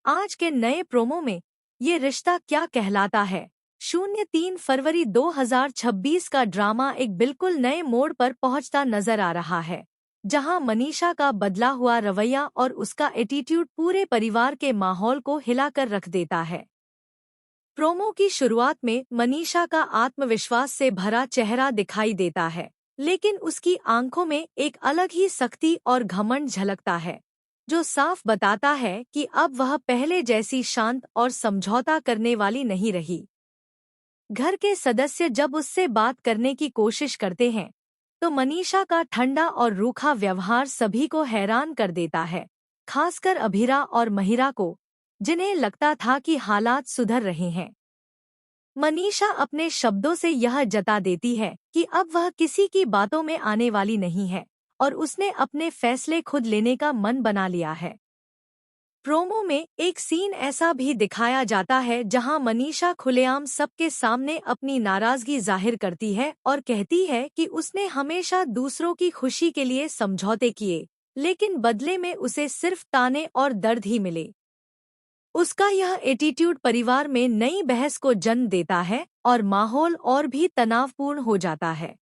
आज के नए प्रोमो में ये रिश्ता क्या कहलाता है 03 फरवरी 2026 का ड्रामा एक बिल्कुल नए मोड़ पर पहुंचता नजर आ रहा है, जहां मनीषा का बदला हुआ रवैया और उसका एटीट्यूड पूरे परिवार के माहौल को हिलाकर रख देता है। प्रोमो की शुरुआत में मनीषा का आत्मविश्वास से भरा चेहरा दिखाई देता है, लेकिन उसकी आंखों में एक अलग ही सख्ती और घमंड झलकता है, जो साफ बताता है कि अब वह पहले जैसी शांत और समझौता करने वाली नहीं रही। घर के सदस्य जब उससे बात करने की कोशिश करते हैं, तो मनीषा का ठंडा और रूखा व्यवहार सभी को हैरान कर देता है, खासकर अभीरा और महिरा को, जिन्हें लगता था कि हालात सुधर रहे हैं। मनीषा अपने शब्दों से यह जता देती है कि अब वह किसी की बातों में आने वाली नहीं है और उसने अपने फैसले खुद लेने का मन बना लिया है। प्रोमो में एक सीन ऐसा भी दिखाया जाता है जहां मनीषा खुलेआम सबके सामने अपनी नाराजगी जाहिर करती है और कहती है कि उसने हमेशा दूसरों की खुशी के लिए समझौते किए, लेकिन बदले में उसे सिर्फ ताने और दर्द ही मिले। उसका यह एटीट्यूड परिवार में नई बहस को जन्म देता है और माहौल और भी तनावपूर्ण हो जाता है।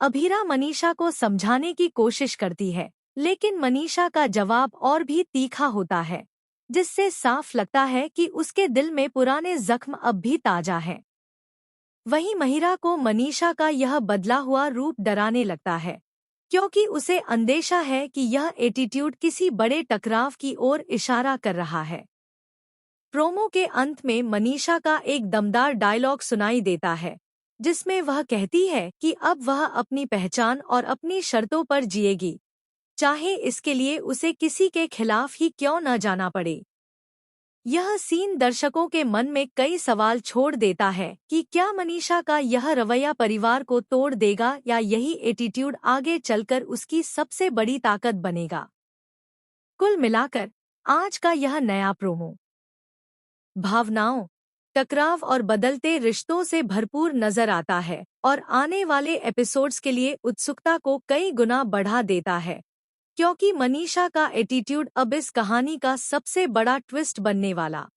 अभीरा मनीषा को समझाने की कोशिश करती है, लेकिन मनीषा का जवाब और भी तीखा होता है, जिससे साफ लगता है कि उसके दिल में पुराने जख्म अब भी ताजा हैं। वहीं महिरा को मनीषा का यह बदला हुआ रूप डराने लगता है, क्योंकि उसे अंदेशा है कि यह एटीट्यूड किसी बड़े टकराव की ओर इशारा कर रहा है। प्रोमो के अंत में मनीषा का एक दमदार डायलॉग सुनाई देता है, जिसमें वह कहती है कि अब वह अपनी पहचान और अपनी शर्तों पर जिएगी, चाहे इसके लिए उसे किसी के खिलाफ ही क्यों न जाना पड़े। यह सीन दर्शकों के मन में कई सवाल छोड़ देता है कि क्या मनीषा का यह रवैया परिवार को तोड़ देगा या यही एटीट्यूड आगे चलकर उसकी सबसे बड़ी ताकत बनेगा। कुल मिलाकर आज का यह नया प्रोमो भावनाओं, टकराव और बदलते रिश्तों से भरपूर नजर आता है और आने वाले एपिसोड्स के लिए उत्सुकता को कई गुना बढ़ा देता है, क्योंकि मनीषा का एटीट्यूड अब इस कहानी का सबसे बड़ा ट्विस्ट बनने वाला